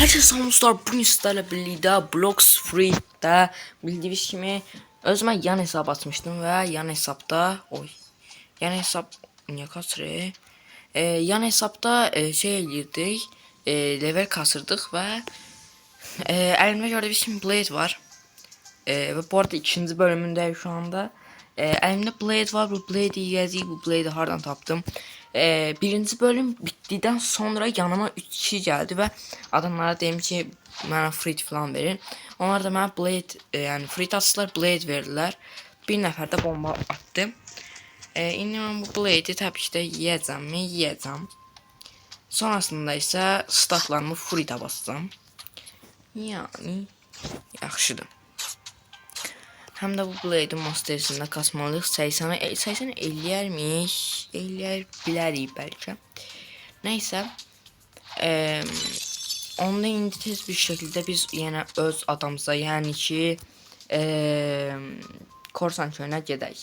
Herkese selamlar. Bugün sizlerle birlikte Blocks Free'de bildiğiniz gibi özüme yan hesap açmıştım ve yan hesapta yan hesap niye kasır? Yan hesapta şey girdik, level kasırdık ve elimde gördüğünüz bir blade var. Ve bu arada ikinci bölümünde şu anda. Elimde blade var. Bu blade'i yazıyı, bu blade'i hardan tapdım. Birinci bölüm bittikten sonra yanıma 3 kişi geldi ve adamlara dedim ki bana free falan verin. Onlar da bana blade yani free atsılar, blade verdiler. Bir nefer de bomba attım. İndi ben bu blade'i tabii ki de yiyeceğim mi? Yiyeceğim. Sonrasında ise statlarımı free basacağım. Yani yaxşıdır. Hem de bu Blade'in masterisində kasmalıyıq. 80 eləyərmiş. Eləyər bilərik bəlkə. Neysə. Onda indi tez bir şəkildə biz yenə öz adamıza, yəni ki Korsan köyünə gedək.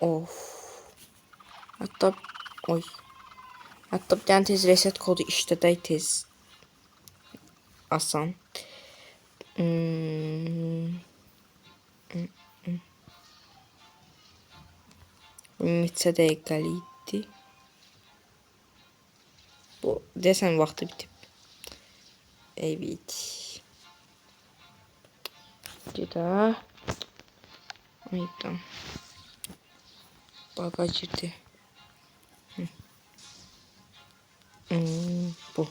Of. Hatta bir dənə tez reset kodu işlədək tez. Asan. Neçə dəqiqəlikdir. Bu desəm vaxtı bitib. Evet. Gedə. Aydan. Baga girdi. Bu.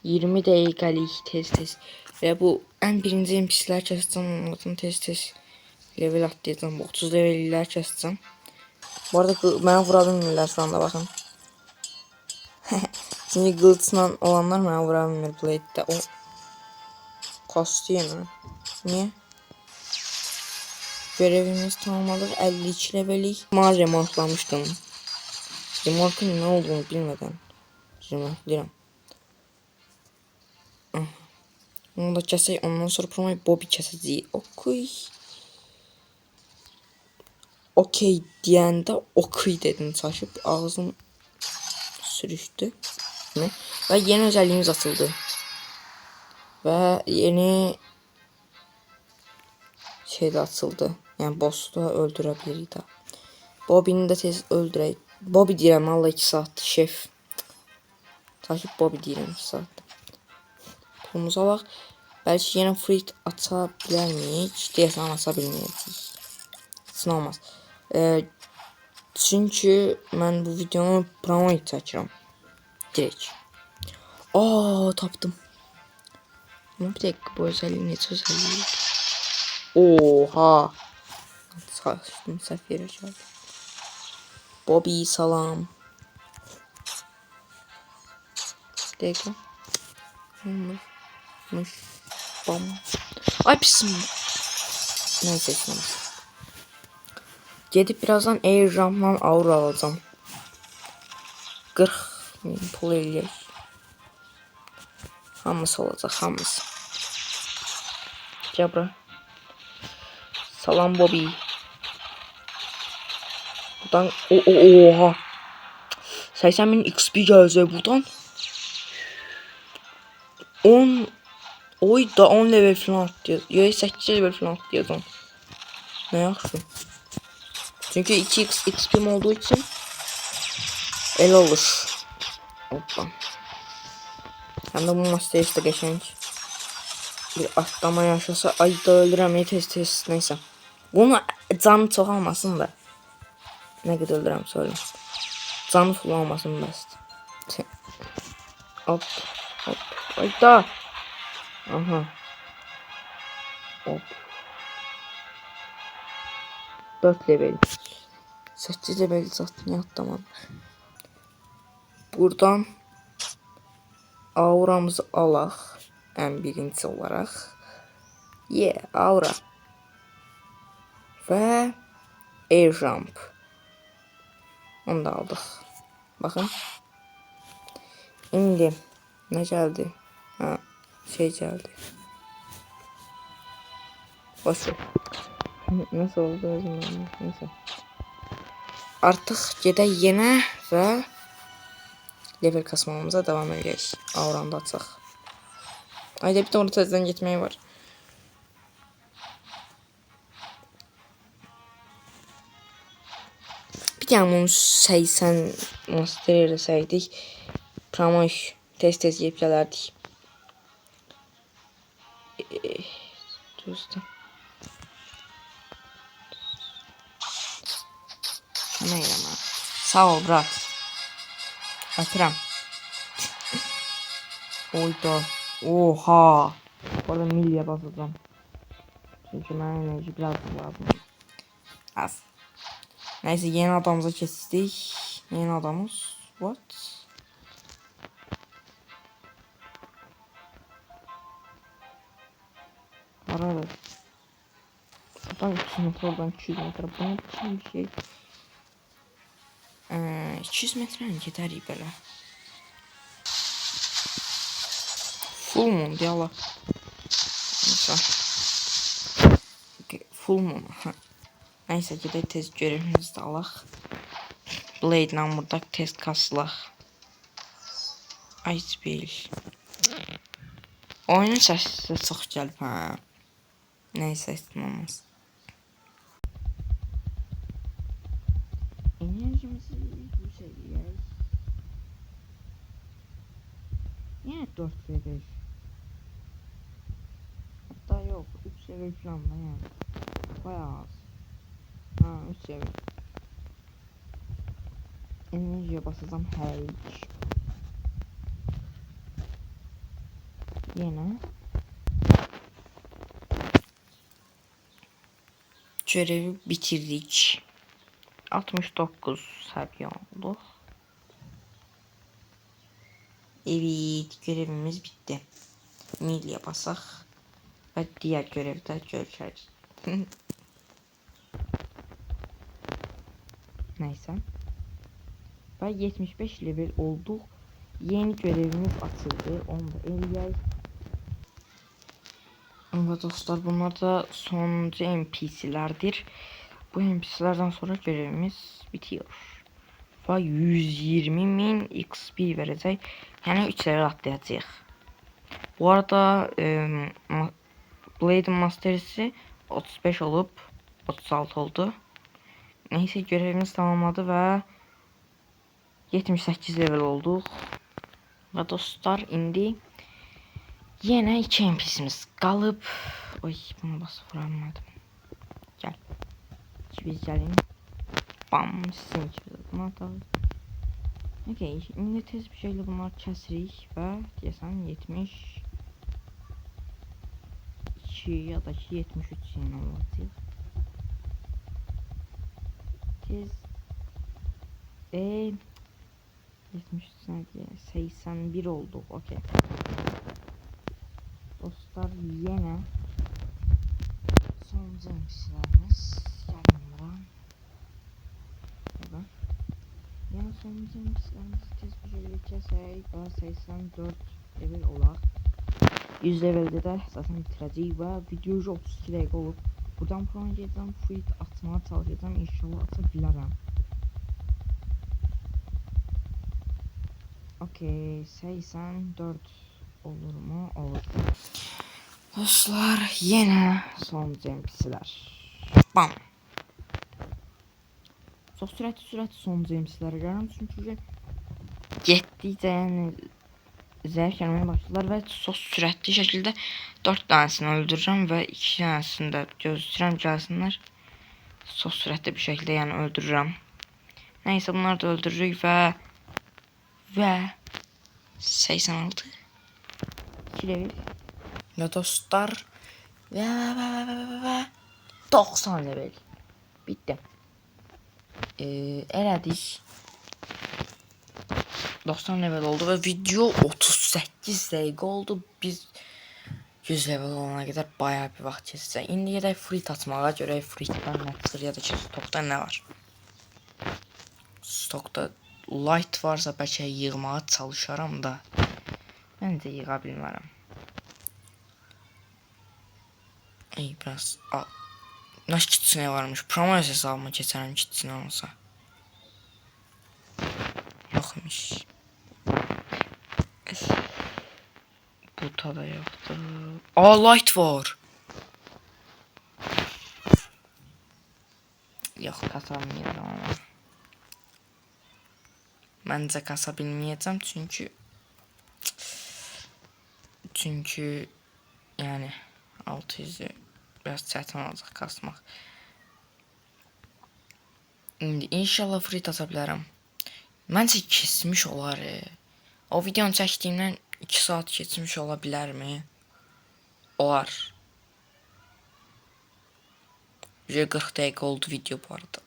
20 dəqiqəlik tez. Və bu ən birinci NPC'lər kəsəcəm, onlardan tez level atlayacağım. 30 levellər kəsəcəm. Bu arada mənə vura bilmirlər şu anda, baxın. Çünki qılıçla olanlar mənə vura bilmir Blade'də. O kastı yenə. Niyə? Görevimiz tamamladık. 52 levelik. Mən remorklamışdım. Remorkun nə olduğunu bilmədən remorklayıram. Onu da kəsək, ondan sonra promoyu Bobby kəsəcəyik. Okey deyəndə okey dedim, çaşıb ağzım sürüşdü. Və yeni özelliğimiz açıldı. Və yeni şey də açıldı. Yəni boss'u da öldürə bilirik də. Bobby'ni də tez öldürək. Bobby deyirəm, Allah 2 saatdir şef. Çaşıb Bobby deyirəm 2 saatdir. Pulumuza bax. Belki yine free aça bilərmiyik. Deyəsən aça bilməyəcəyik. Heç nə olmaz. Çünki mən bu videonu promo çəkirəm. Direkt. Tapdım. Ama bir dakika, bu özelliği necə özelliği? Oha. Saçdım, səhv yerə gəldi. Bobby salam. Bir dakika. Bam. Ay pisim. Neyse istemez. Gedib birazdan Airjump'la aura alacağım. 40.000 pul eləyək. Hamısı olacaq, hamısı. Gel bura. Salam Bobby. Buradan oha. 80.000 XP gələcək buradan. 10 da 10 level falan atlayacağız. Ya 8 level falan atlayacağım. Ne yaxşı. Çünkü 2x XP'm olduğu için el olur. Hoppa. Hem de bu master'ı da geçen bir atlama yaşasa ay da öldürəm tez neyse. Bunu canı çok almasın da. Ne kadar öldürəm söyleyeyim. Canı full almasın best. Hop. Ay da. Aha. Hop. 4 level. 8 level zaten atlamadım. Buradan auramızı alaq. En birinci olarak. Aura. Ve Airjump. Onu da aldık. Bakın. İndi. Ne geldi? Ha, şey geldi. Boşver. Nasıl oldu özümden? Neyse. Artık gedək yenə və level kasmamıza devam edeceğiz. Auranda açaq. Ayda bir de orada təzədən getmək var. Bir tane bunu 80 master eləsəydik, promoş tez gelip gələrdik. Düzdür. Nə eləmə. Sağ ol, brat. Atıram. Oyda. Oha. Orada milya basacağım. Çünkü mənə enerji biraz lazım. Az. Neyse, yeni adamıza kestik. Yeni adamız. What? Arada. Adam 200 metre oradan 200 metre. Bu ne biçim bir şey? 200 metre giderik belə. Full moon deyələ. Neyse. Full moon. Neyse, gedək tez görevimizi də alaq. Blade ilə burada test kasılaq. Ice Bill. Oyunun səsi çox gəlib, hə. Neyse, istemez. Enerjimizi yükseliyoruz. Yine 4 verir. Hatta yok, 3 seviye falan da yani. Bayağı az. Ha, 3 seviye. Enerjiye basacağım hiç. Yine. Görevi bitirdik. 69 seviye oldu. Evet, görevimiz bitti. Milya basaq və diğer görevdə görüşürüz. Neyse. Ve 75 level olduk. Yeni görevimiz açıldı. Onu da eləyək. Ve dostlar, bunlar da sonuncu NPC'lerdir. Bu NPC'lerden sonra görevimiz bitiyor. Ve 120.000 XP verecek. Yani 3 level atlayacağıq. Bu arada Blade Master'si 35 olup 36 oldu. Neyse, görevimiz tamamladı ve 78 level olduk. Ve dostlar, indi yine 2 NPC'miz kalıp. Oy, buna basıp vuramadım. Gel. Biz gelin. Bam, sizin ikimiz buna atalım. Okey, şimdi tez bir şeyle bunlar kəsirik ve deyəsən 72 ya da 73 yeni olacaq. Tez 73 saniye 81 oldu. Okey. Dostlar, yine son NPC'lerimiz yanımda. Burada. Yani son NPC'lerimiz tez bir şöyle geçersek 84 level olaq. 100 levelde de zaten bitirəcəyik və video 32 dəqiqə olub. Buradan puan gedəcəm, fruit atmağa çalışacağım, inşallah ata bilərəm. Okey, 84 olur mu? Olur. Dostlar, yine son NPC'ler. Bam. Çox sürətli son NPC'lərə gəlirəm, çünki getdikcə yəni zəif gəlməyə başladılar və çox sürətli şəkildə 4 tanesini öldürürəm və 2 tanesini də gözləyirəm gəlsinlər. Çox sürətli bir şəkildə yəni öldürürəm. Neyse, bunları da öldürürük və 86 2 level. Və dostlar, və 90 level. Bitti. Elədik. 90 level oldu ve video 38 dəqiqə oldu. Biz 100 level olana kadar bayağı bir vaxt keçəcək. İndi gedək fruit atmağa, görək fruitdən nə çıxır ya da ki stokda nə var. Stokda light varsa bəlkə yığmağa çalışaram da məncə yığa bilmərəm. Biraz naş kitsinə varmış. Promoyas hesabıma keçərəm kitsinə olsa. Yoxmuş. ortada yoxdur. Aa, light var. Yox, kasa bilməyəcəm ama. Məncə kasa bilməyəcəm çünki yəni 600-ü biraz çətin olacaq kasmaq. İndi inşallah free tasa bilərəm. Məncə kesmiş olar. O videonu çəkdiyimdən 2 saat keçmiş ola bilərmi? Olar. 40 dəqiqə oldu video bu arada.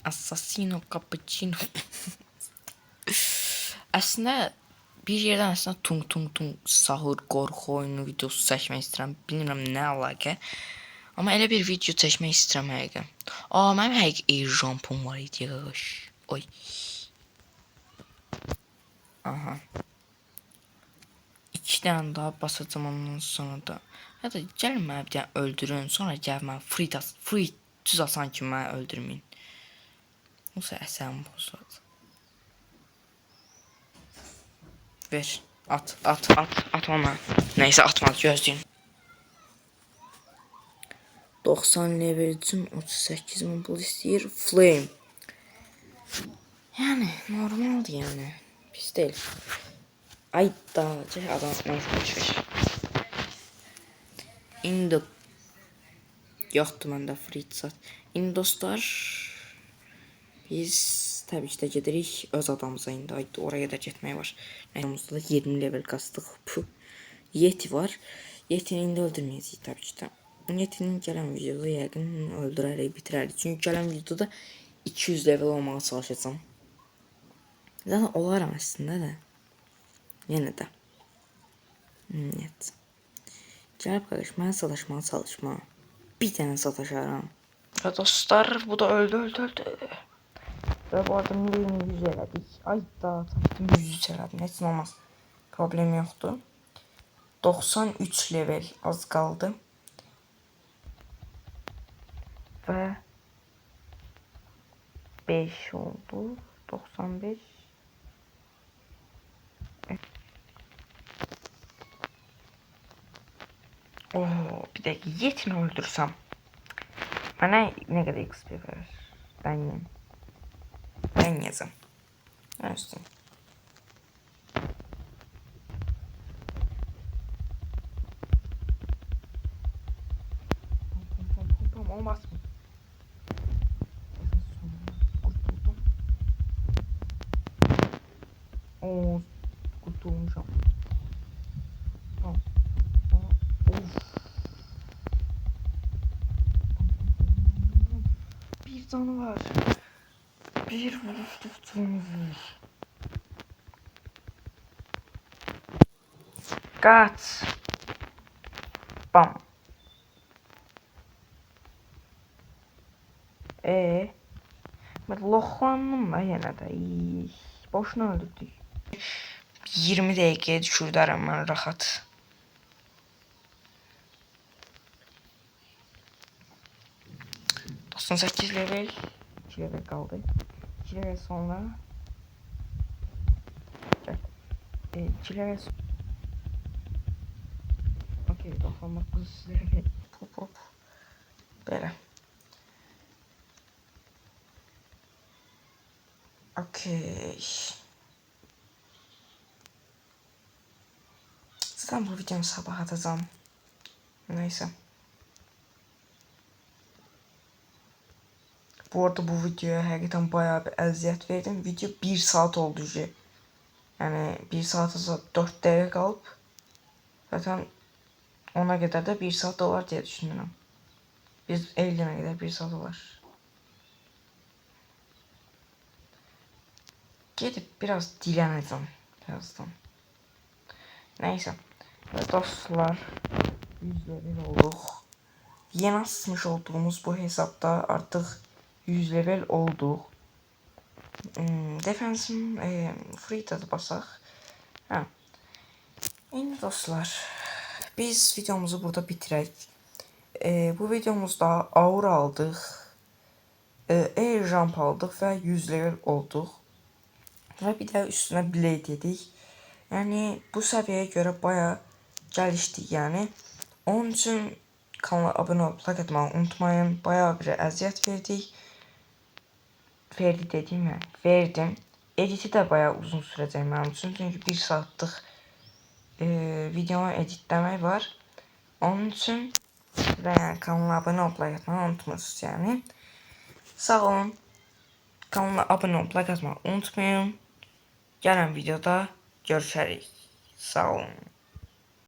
Assassino cappuccino. Əslində bir yerdən tung sahur qorxu oyunu videosu çəkmək istəyirəm. Bilmirəm nə əlaqə. Amma elə bir video çəkmək istəyirəm həqiqə. Aa, mənim həqiqi air jump'um var idi. Oy. Aha. 2 dənə daha basacağım ondan sonra da. Hətta gəlin mənə bir dənə öldürün. Sonra gəl mən free düz asan kimi mənə öldürməyin. Olsa əsəm bozulur. Ver. At ona. Neyse atmadı, gözləyin. 90 level üçün 38.000 pul istəyir. Flame. Yəni normaldır yəni. Pis deyil. Ay da, adam neyse boşver. İndi yoxdur məndə free sat. İndi dostlar biz təbii ki də gedirik öz adamıza indi. Ay, oraya da getmək var. Nəyimizdə da 20 level qastıq. Yeti var. Yetini indi öldürməyəcəyik təbii ki də. Yetinin gələn videoda yəqin öldürərək bitirərik. Çünki gələn videoda 200 level olmağa çalışacağım. Zaten olaram əslində də. Yenə də. Evet. Gəlib qardaş, mən sataşmağa çalışma. Bir dənə sataşaram. Və dostlar, bu da öldü. Və bu arada milliyini 100 elədik. Ay da, tapdım 100 elədim. Heç nə olmaz. Problem yoxdur. 93 level az qaldı. Və 5 oldu. 95. Oo, bir dakika yetini öldürsem. Bana ne kadar XP verir? Ben yazım. Üstüm. Olmaz mı? Kurtuldum. Oo, kurtulmuşum. Bir canı var. Bir vuruş var. Kaç. Bam. Ben loxlandım da yenə də. Boşuna öldürdük. 20 dəqiqəyə düşürdərəm mən rahat. Son 8 level. 2 level kaldı. 2 level sonra. Gel. 2 level sonra. Okey, 99 level. Hop. Böyle. Okey. Zaten bu videomu sabah atacağım. Neyse. Bu arada bu videoya həqiqətən bayağı bir əziyyət verdim. Video 1 saat oldu ki. Yəni 1 saata 4 dəqiqə qalıb. Zaten ona qədər də 1 saat olar deyə düşünürəm. Biz 50-nə qədər 1 saat olar. Gedib biraz dilənəcəm birazdan. Neyse. Ve dostlar 100 level olduq. Yeni açmış olduğumuz bu hesapta artıq 100 level olduq. Defensim free tadı basaq. Hə. İndi dostlar biz videomuzu burada bitirək. Bu videomuzda aura aldıq. Air jump aldıq və 100 level olduq. Və bir də üstünə blade yedik. Yəni bu səviyyəyə görə bayağı gəlişdik yəni. Onun üçün kanala abunə olub like atmağı unutmayın. Bayağı bir əziyyət verdik. Verdim. Editi də bayağı uzun sürəcək mənim üçün. Çünki 1 saatlıq videonu editləmək var. Onun üçün yəni kanala abunə olub like atmağı unutmursunuz yəni. Sağ olun. Kanala abunə olub like atmağı unutmayın. Gələn videoda görüşərik. Sağ olun.